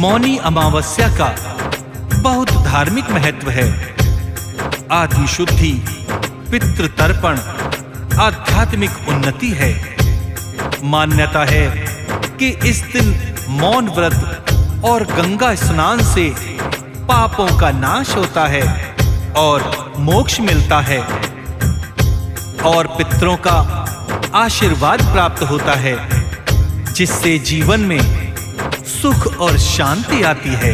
मौनी अमावस्या का बहुत धार्मिक महत्व है। आदि शुद्धि, पितृ तर्पण, आध्यात्मिक उन्नति है। मान्यता है कि इस दिन मौन व्रत और गंगा स्नान से पापों का नाश होता है और मोक्ष मिलता है और पितरों का आशीर्वाद प्राप्त होता है, जिससे जीवन में सुख और शांति आती है।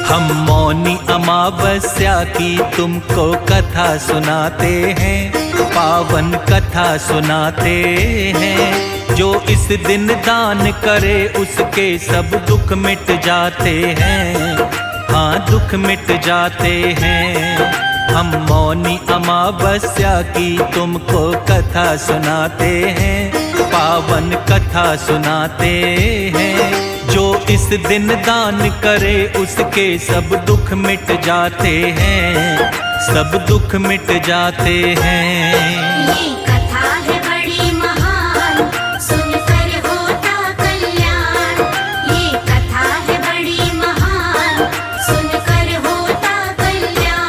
हम मौनी अमावस्या की तुमको कथा सुनाते हैं, पावन कथा सुनाते हैं। जो इस दिन दान करे उसके सब दुख मिट जाते हैं, हाँ दुख मिट जाते हैं। हम मौनी अमावस्या की तुमको कथा सुनाते हैं, पावन कथा सुनाते हैं। जो इस दिन दान करे उसके सब दुख मिट जाते हैं, सब दुख मिट जाते हैं। ये कथा है बड़ी महान, सुनकर होता कल्याण। ये कथा है बड़ी महान, सुनकर होता कल्याण।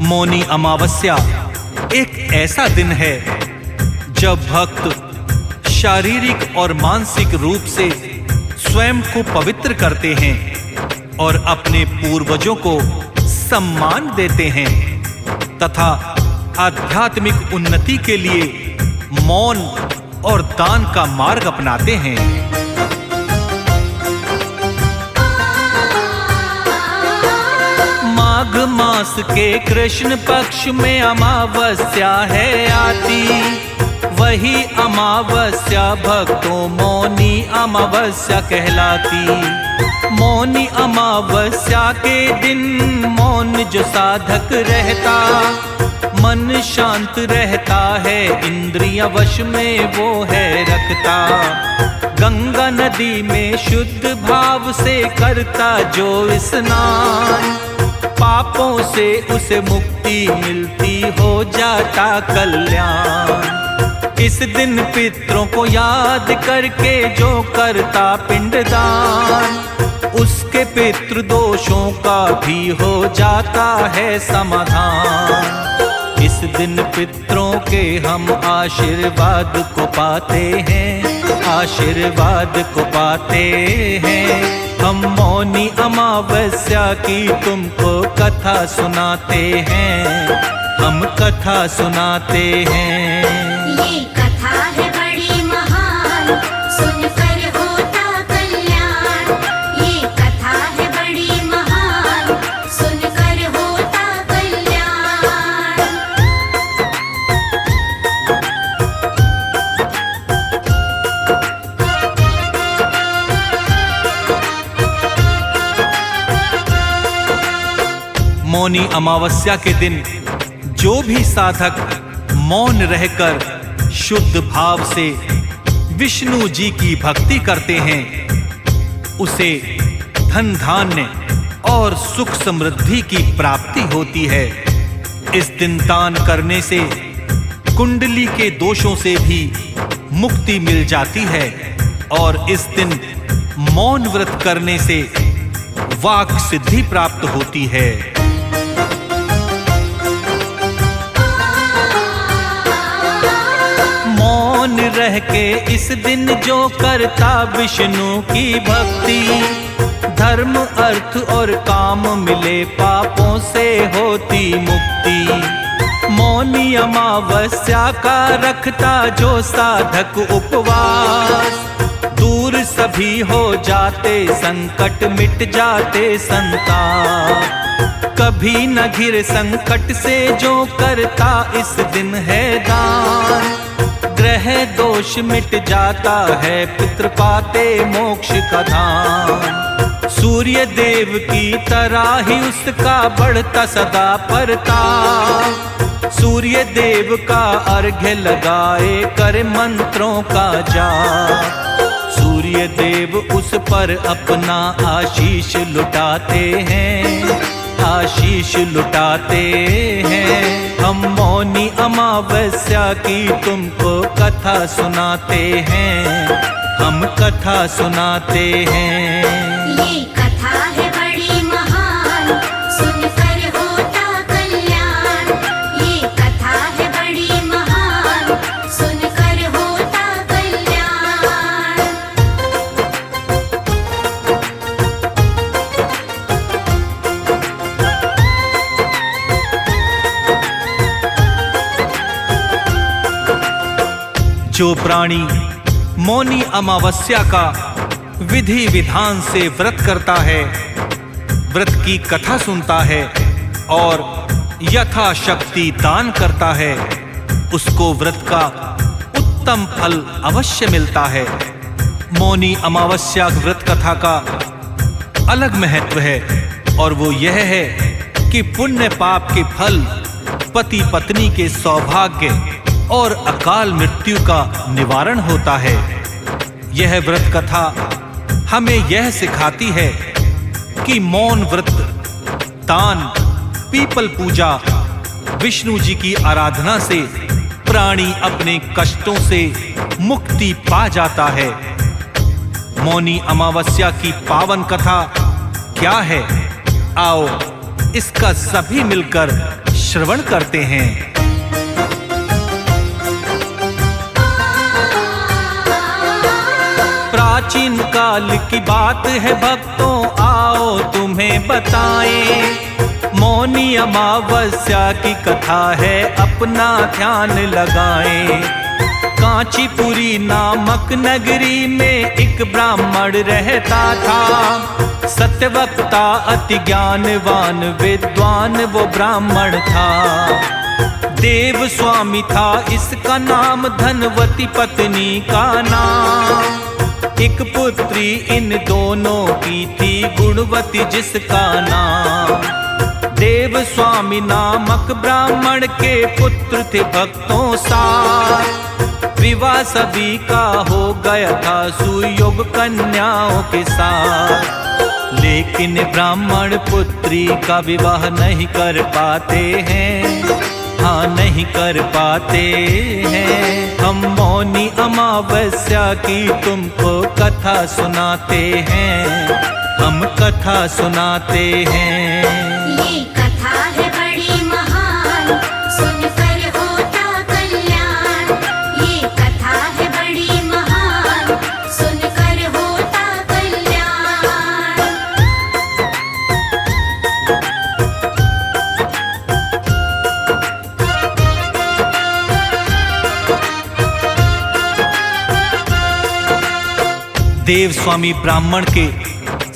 मौनी अमावस्या एक ऐसा दिन है जब भक्त शारीरिक और मानसिक रूप से स्वयं को पवित्र करते हैं और अपने पूर्वजों को सम्मान देते हैं तथा आध्यात्मिक उन्नति के लिए मौन और दान का मार्ग अपनाते हैं। माघ मास के कृष्ण पक्ष में अमावस्या है आती, वही अमावस्या भक्तों मौनी अमावस्या कहलाती। मौनी अमावस्या के दिन मौन जो साधक रहता, मन शांत रहता है, इंद्रिय वश में वो है रखता। गंगा नदी में शुद्ध भाव से करता जो स्नान, पापों से उसे मुक्ति मिलती, हो जाता कल्याण। इस दिन पितरों को याद करके जो करता पिंडदान, उसके पितृ दोषों का भी हो जाता है समाधान। इस दिन पितरों के हम आशीर्वाद को पाते हैं, आशीर्वाद को पाते हैं। हम मौनी अमावस्या की तुमको कथा सुनाते हैं, हम कथा सुनाते हैं। ये कथा है बड़ी महान, सुनकर होता कल्याण। ये कथा है बड़ी महान, सुनकर होता कल्याण। मौनी अमावस्या के दिन जो भी साधक मौन रहकर शुद्ध भाव से विष्णु जी की भक्ति करते हैं, उसे धन धान्य और सुख समृद्धि की प्राप्ति होती है। इस दिन दान करने से कुंडली के दोषों से भी मुक्ति मिल जाती है और इस दिन मौन व्रत करने से वाक सिद्धि प्राप्त होती है। मौन रह के इस दिन जो करता विष्णु की भक्ति, धर्म अर्थ और काम मिले, पापों से होती मुक्ति। मौनी अमावस्या का रखता जो साधक उपवास, दूर सभी हो जाते संकट, मिट जाते संताप। कभी न घिर संकट से जो करता इस दिन है दान, ग्रह दोष मिट जाता है, पितृ पाते मोक्ष का धाम। सूर्य देव की तरह ही उसका बढ़ता सदा परताप। सूर्य देव का अर्घ्य लगाए कर मंत्रों का जाप। सूर्य देव उस पर अपना आशीष लुटाते हैं, आशीष लुटाते हैं। हम मौनी अमावस्या की तुमको कथा सुनाते हैं, हम कथा सुनाते हैं। ये कथा है बड़ी महान, सुनकर होता कल्याण। ये कथा है बड़ी महान, सुनकर होता कल्याण। जो प्राणी मौनी अमावस्या का विधि विधान से व्रत करता है, व्रत की कथा सुनता है और यथाशक्ति दान करता है, उसको व्रत का उत्तम फल अवश्य मिलता है। मौनी अमावस्या व्रत कथा का अलग महत्व है और वो यह है कि पुण्य पाप के फल, पति पत्नी के सौभाग्य और अकाल मृत्यु का निवारण होता है। यह व्रत कथा हमें यह सिखाती है कि मौन व्रत, दान, पीपल पूजा, विष्णु जी की आराधना से प्राणी अपने कष्टों से मुक्ति पा जाता है। मौनी अमावस्या की पावन कथा क्या है? आओ इसका सभी मिलकर श्रवण करते हैं। प्राचीन काल की बात है भक्तों, आओ तुम्हें बताएं। मौनी अमावस्या की कथा है, अपना ध्यान लगाएं। कांचीपुरी नामक नगरी में एक ब्राह्मण रहता था। सत्यवक्ता अति ज्ञानवान विद्वान वो ब्राह्मण था। देव स्वामी था इसका नाम, धनवती पत्नी का नाम। एक पुत्री इन दोनों की थी, गुणवती जिसका नाम। देव स्वामी नामक ब्राह्मण के पुत्र थे भक्तों साथ। विवाह सभी का हो गया था सुयोग कन्याओं के साथ। लेकिन ब्राह्मण पुत्री का विवाह नहीं कर पाते हैं, हाँ नहीं कर पाते हैं। हम मौनी अमावस्या की तुमको कथा सुनाते हैं, हम कथा सुनाते हैं। ये कथा है बड़ी महान, सुनकर होता कल्याण। ये कथा है बड़ी महान, सुनकर होता कल्याण। देव स्वामी ब्राह्मण के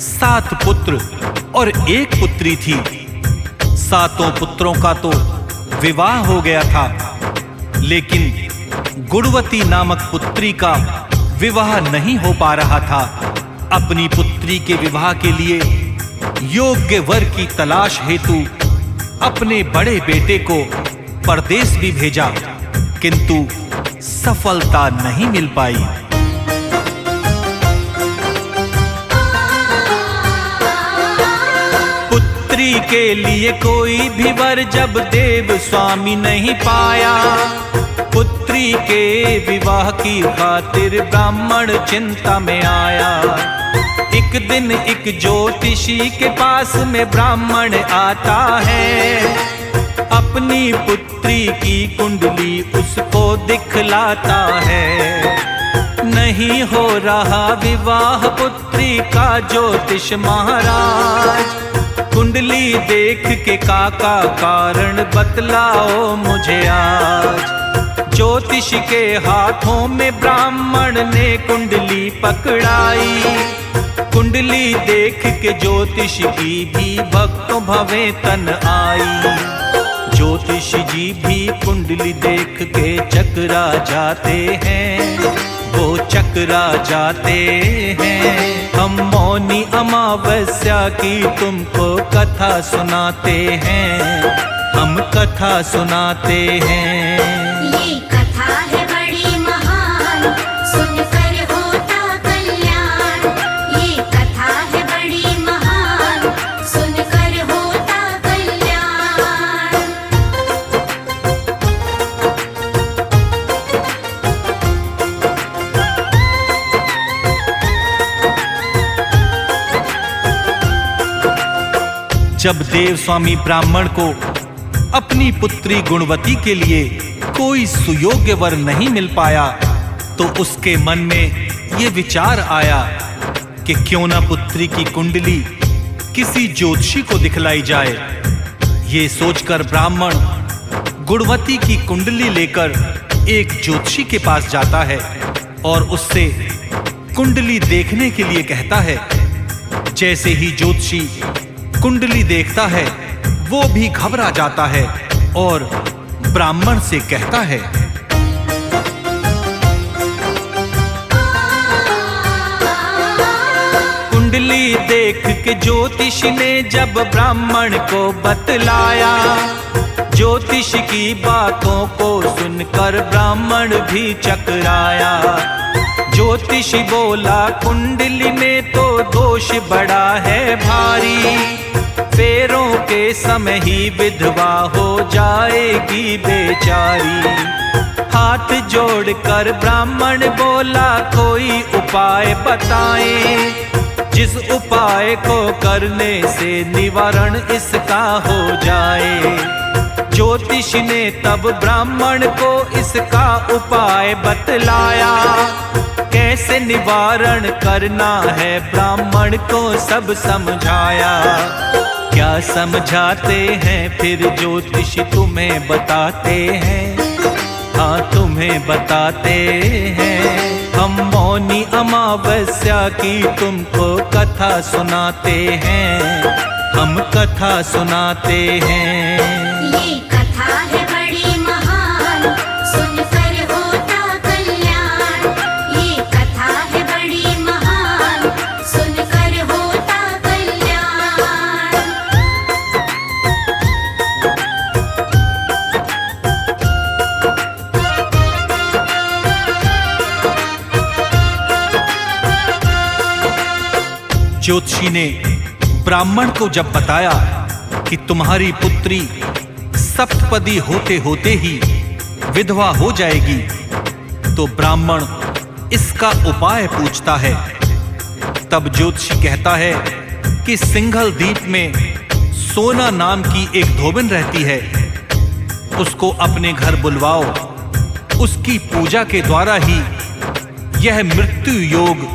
7 पुत्र और 1 पुत्री थी। 7 पुत्रों का तो विवाह हो गया था, लेकिन गुणवती नामक पुत्री का विवाह नहीं हो पा रहा था। अपनी पुत्री के विवाह के लिए योग्य वर की तलाश हेतु अपने बड़े बेटे को परदेश भी भेजा, किंतु सफलता नहीं मिल पाई। पुत्री के लिए कोई भी वर जब देव स्वामी नहीं पाया, पुत्री के विवाह की खातिर ब्राह्मण चिंता में आया। एक दिन एक ज्योतिषी के पास में ब्राह्मण आता है। अपनी पुत्री की कुंडली उसको दिखलाता है। नहीं हो रहा विवाह पुत्री का ज्योतिष महाराज। कुंडली देख के काका कारण बतलाओ मुझे आज। ज्योतिष के हाथों में ब्राह्मण ने कुंडली पकड़ाई। कुंडली देख के ज्योतिष की भी भक्तों भवें तन आई। ज्योतिष जी भी कुंडली देख के चकरा जाते हैं, वो चकरा जाते हैं। हम मौनी अमावस्या की तुमको कथा सुनाते हैं, हम कथा सुनाते हैं। ये कथा है बड़ी महान, सुनकर होता कल्याण। जब देव स्वामी ब्राह्मण को अपनी पुत्री गुणवती के लिए कोई सुयोग्य वर नहीं मिल पाया तो उसके मन में ये विचार आया कि क्यों ना पुत्री की कुंडली किसी ज्योतिषी को दिखलाई जाए। ये सोचकर ब्राह्मण गुणवती की कुंडली लेकर एक ज्योतिषी के पास जाता है और उससे कुंडली देखने के लिए कहता है। जैसे ही ज्योतिषी कुंडली देखता है वो भी घबरा जाता है और ब्राह्मण से कहता है, कुंडली देख के ज्योतिष ने जब ब्राह्मण को बतलाया, ज्योतिष की बातों को सुनकर ब्राह्मण भी चकराया। ज्योतिष बोला, कुंडली में तो दोष बड़ा है भारी, फेरों के समय ही विधवा हो जाएगी बेचारी। हाथ जोड़कर ब्राह्मण बोला, कोई उपाय बताएं, जिस उपाय को करने से निवारण इसका हो जाए। ज्योतिष ने तब ब्राह्मण को इसका उपाय बतलाया, कैसे निवारण करना है ब्राह्मण को सब समझाया। क्या समझाते हैं फिर ज्योतिष तुम्हें बताते हैं, हाँ तुम्हें बताते हैं। हम मौनी अमावस्या की तुमको कथा सुनाते हैं, हम कथा सुनाते हैं। ये कथा है बड़ी महान, सुनकर होता कल्याण। ये कथा है बड़ी महान, सुनकर होता कल्याण। ज्योतिषी ने ब्राह्मण को जब बताया कि तुम्हारी पुत्री सप्तपदी होते होते ही विधवा हो जाएगी, तो ब्राह्मण इसका उपाय पूछता है। तब ज्योतिषी कहता है कि सिंघल द्वीप में सोना नाम की एक धोबिन रहती है, उसको अपने घर बुलवाओ, उसकी पूजा के द्वारा ही यह मृत्यु योग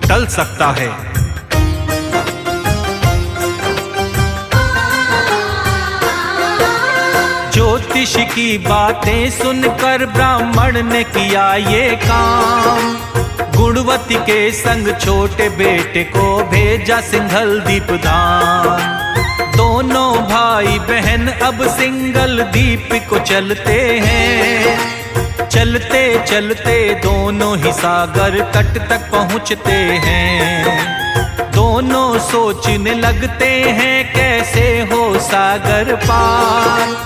टल सकता है। ज्योतिष की बातें सुनकर ब्राह्मण ने किया ये काम, गुणवती के संग छोटे बेटे को भेजा सिंघल द्वीप धाम। दोनों भाई बहन अब सिंघल द्वीप को चलते हैं, चलते चलते दोनों ही सागर तट तक पहुँचते हैं। दोनों सोचने लगते हैं कैसे हो सागर पार,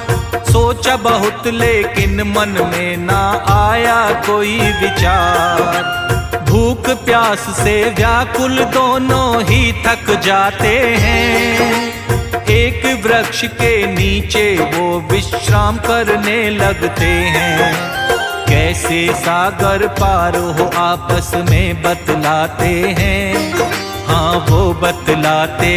सोचा बहुत लेकिन मन में ना आया कोई विचार। भूख प्यास से व्याकुल दोनों ही थक जाते हैं, एक वृक्ष के नीचे वो विश्राम करने लगते हैं। कैसे सागर पार हो आपस में बतलाते हैं, हाँ वो बतलाते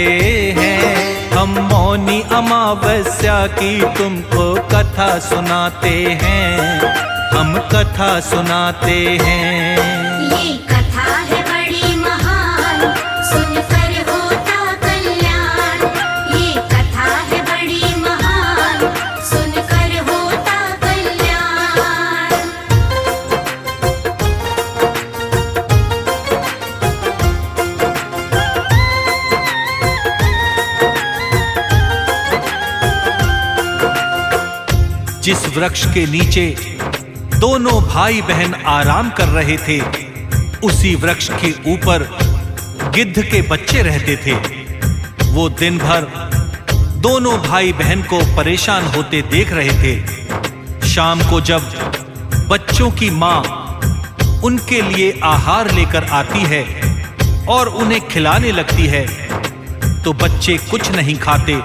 हैं। हम मौनी अमावस्या की तुमको कथा सुनाते हैं, हम कथा सुनाते हैं। ये कथा है बड़ी महान, सुनकर होता कल्याण। ये कथा है बड़ी महान, सुनकर होता कल्याण। जिस वृक्ष के नीचे दोनों भाई बहन आराम कर रहे थे, उसी वृक्ष के ऊपर गिद्ध के बच्चे रहते थे। वो दिन भर दोनों भाई बहन को परेशान होते देख रहे थे। शाम को जब बच्चों की माँ उनके लिए आहार लेकर आती है और उन्हें खिलाने लगती है, तो बच्चे कुछ नहीं खाते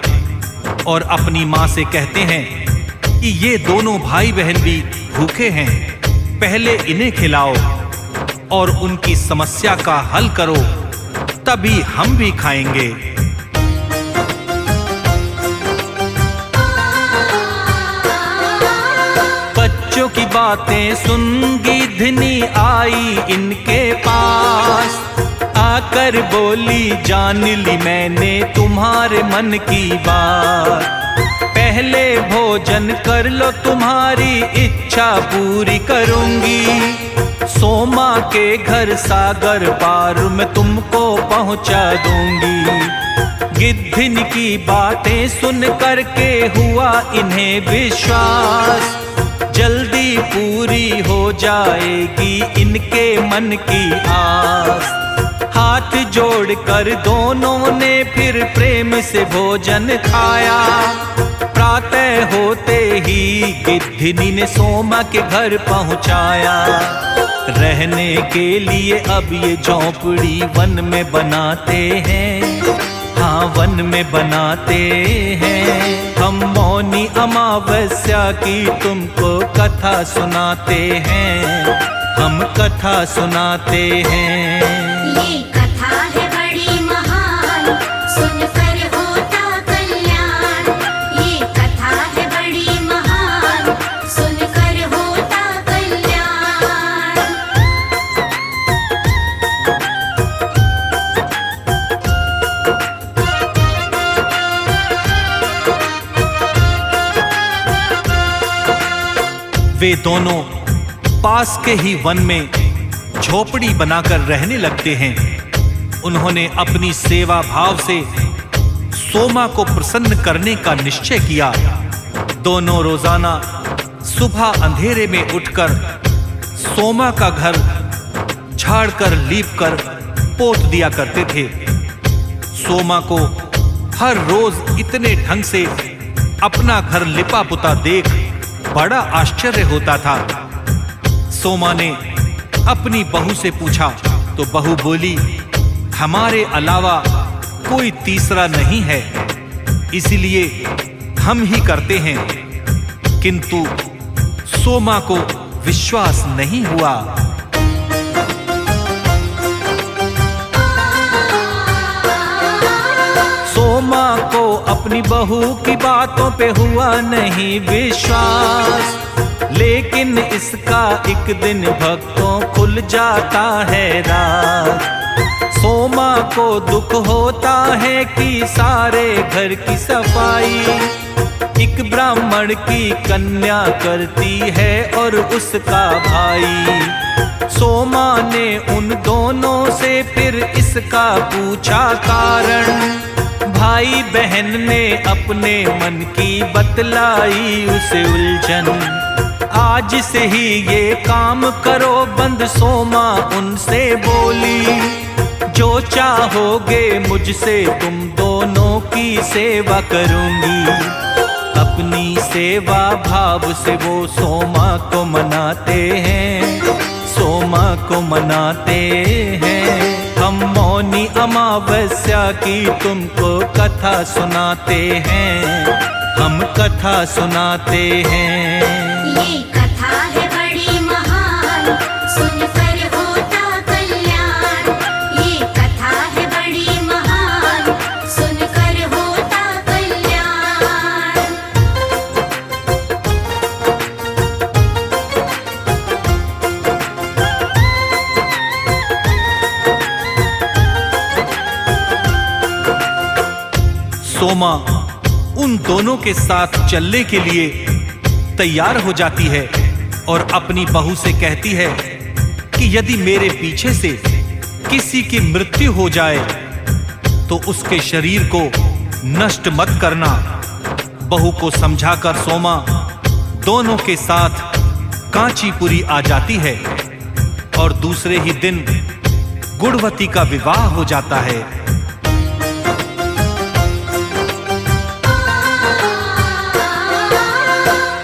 और अपनी माँ से कहते हैं कि ये दोनों भाई बहन भी भूखे हैं, पहले इन्हें खिलाओ और उनकी समस्या का हल करो, तभी हम भी खाएंगे। बातें सुन गिद्धनी आई इनके पास। आकर बोली जान ली मैंने तुम्हारे मन की बात। पहले भोजन कर लो तुम्हारी इच्छा पूरी करूंगी। सोमा के घर सागर पार मैं तुमको पहुंचा दूंगी। गिद्धन की बातें सुन करके हुआ इन्हें विश्वास। जल्दी पूरी हो जाएगी इनके मन की आस। हाथ जोड़कर दोनों ने फिर प्रेम से भोजन खाया। प्रातः होते ही गिद्धनी ने सोमा के घर पहुंचाया। रहने के लिए अब ये झोंपड़ी वन में बनाते हैं, हाँ वन में बनाते हैं। हम मौनी अमावस्या की तुमको कथा सुनाते हैं, हम कथा सुनाते हैं। ये कथा है बड़ी महान, सुनकर होता कल्याण। ये कथा है बड़ी महान, सुनकर होता कल्याण। वे दोनों पास के ही वन में झोपड़ी बनाकर रहने लगते हैं। उन्होंने अपनी सेवा भाव से सोमा को प्रसन्न करने का निश्चय किया। दोनों रोजाना सुबह अंधेरे में उठकर सोमा का घर झाड़कर लीपकर पोत दिया करते थे। सोमा को हर रोज इतने ढंग से अपना घर लिपा पुता देख बड़ा आश्चर्य होता था। सोमा ने अपनी बहू से पूछा तो बहू बोली, हमारे अलावा कोई तीसरा नहीं है, इसलिए हम ही करते हैं। किंतु सोमा को विश्वास नहीं हुआ। सोमा को अपनी बहू की बातों पे हुआ नहीं विश्वास। लेकिन इसका एक दिन भक्तों खुल जाता है राज। सोमा को दुख होता है कि सारे घर की सफाई एक ब्राह्मण की कन्या करती है और उसका भाई। सोमा ने उन दोनों से फिर इसका पूछा कारण। भाई बहन ने अपने मन की बतलाई उसे उलझन। आज से ही ये काम करो बंद, सोमा उनसे बोली। जो चाहोगे मुझसे तुम दोनों की सेवा करूंगी। अपनी सेवा भाव से वो सोमा को मनाते हैं, सोमा को मनाते हैं। हम मौनी अमावस्या की तुमको कथा सुनाते हैं, हम कथा सुनाते हैं। ये कथा है बड़ी महान, सुनकर होता कल्याण। ये कथा है बड़ी महान, सुनकर होता कल्याण। सोमा उन दोनों के साथ चलने के लिए तैयार हो जाती है और अपनी बहू से कहती है कि यदि मेरे पीछे से किसी की मृत्यु हो जाए तो उसके शरीर को नष्ट मत करना। बहू को समझाकर सोमा दोनों के साथ कांचीपुरी आ जाती है और दूसरे ही दिन गुणवती का विवाह हो जाता है।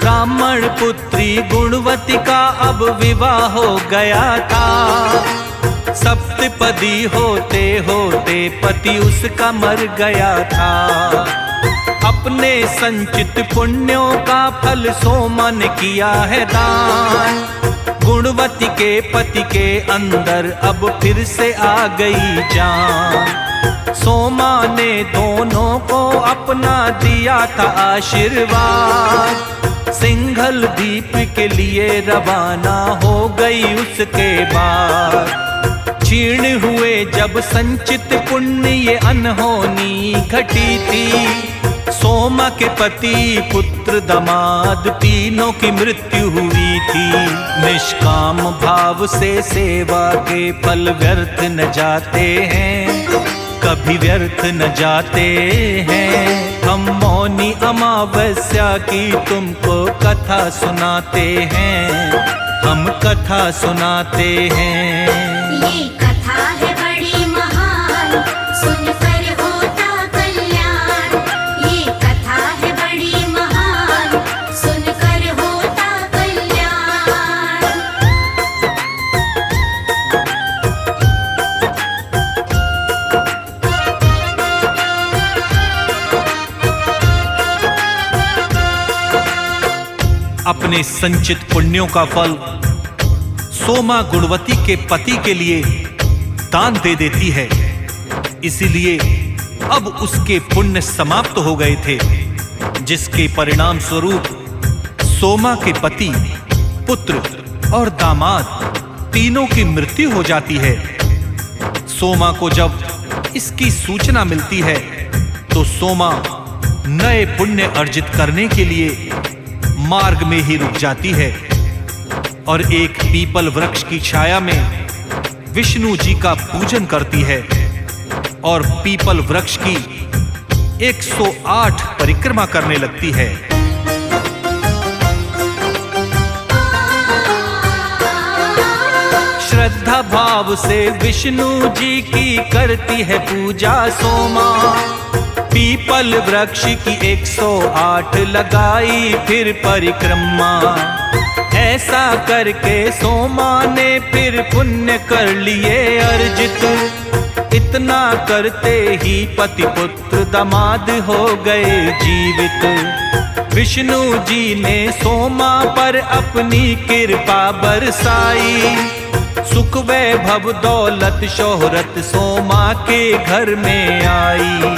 ब्राह्मण पुत्री गुणवती का अब विवाह हो गया था। सप्तपदी होते होते पति उसका मर गया था। अपने संचित पुण्यों का फल सोमा ने किया है दान। गुणवती के पति के अंदर अब फिर से आ गई जान। सोमा ने दोनों को अपना दिया था आशीर्वाद। सिंघल द्वीप के लिए रवाना हो गई उसके बाद। क्षीण हुए जब संचित पुण्य ये अनहोनी घटी थी। सोमा के पति पुत्र दामाद तीनों की मृत्यु हुई थी। निष्काम भाव से सेवा के फल व्यर्थ न जाते हैं, कभी व्यर्थ न जाते हैं। हम मौनी अमावस्या की तुमको कथा सुनाते हैं, हम कथा सुनाते हैं। ये कथा है बड़ी महान, सुनकर होता कल्याण। ये कथा है बड़ी महान, सुनकर होता कल्याण। अपने संचित पुण्यों का फल सोमा गुणवती के पति के लिए दान दे देती है। इसीलिए अब उसके पुण्य समाप्त हो गए थे, जिसके परिणाम स्वरूप सोमा के पति, पुत्र और दामाद तीनों की मृत्यु हो जाती है। सोमा को जब इसकी सूचना मिलती है तो सोमा नए पुण्य अर्जित करने के लिए मार्ग में ही रुक जाती है और एक पीपल वृक्ष की छाया में विष्णु जी का पूजन करती है और पीपल वृक्ष की 108 परिक्रमा करने लगती है। श्रद्धा भाव से विष्णु जी की करती है पूजा सोमा। पीपल वृक्ष की 108 लगाई फिर परिक्रमा। ऐसा करके सोमा ने फिर पुण्य कर लिए अर्जित। इतना करते ही पति पुत्र दामाद हो गए जीवित। विष्णु जी ने सोमा पर अपनी कृपा बरसाई। सुख वैभव दौलत शोहरत सोमा के घर में आई।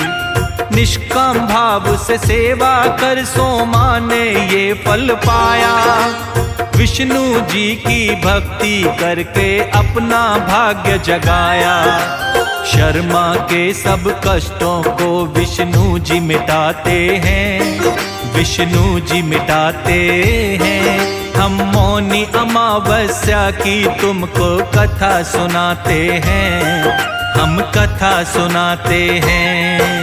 निष्काम भाव से सेवा कर सोमा ने ये फल पाया। विष्णु जी की भक्ति करके अपना भाग्य जगाया। शर्मा के सब कष्टों को विष्णु जी मिटाते हैं, विष्णु जी मिटाते हैं। हम मौनी अमावस्या की तुमको कथा सुनाते हैं, हम कथा सुनाते हैं।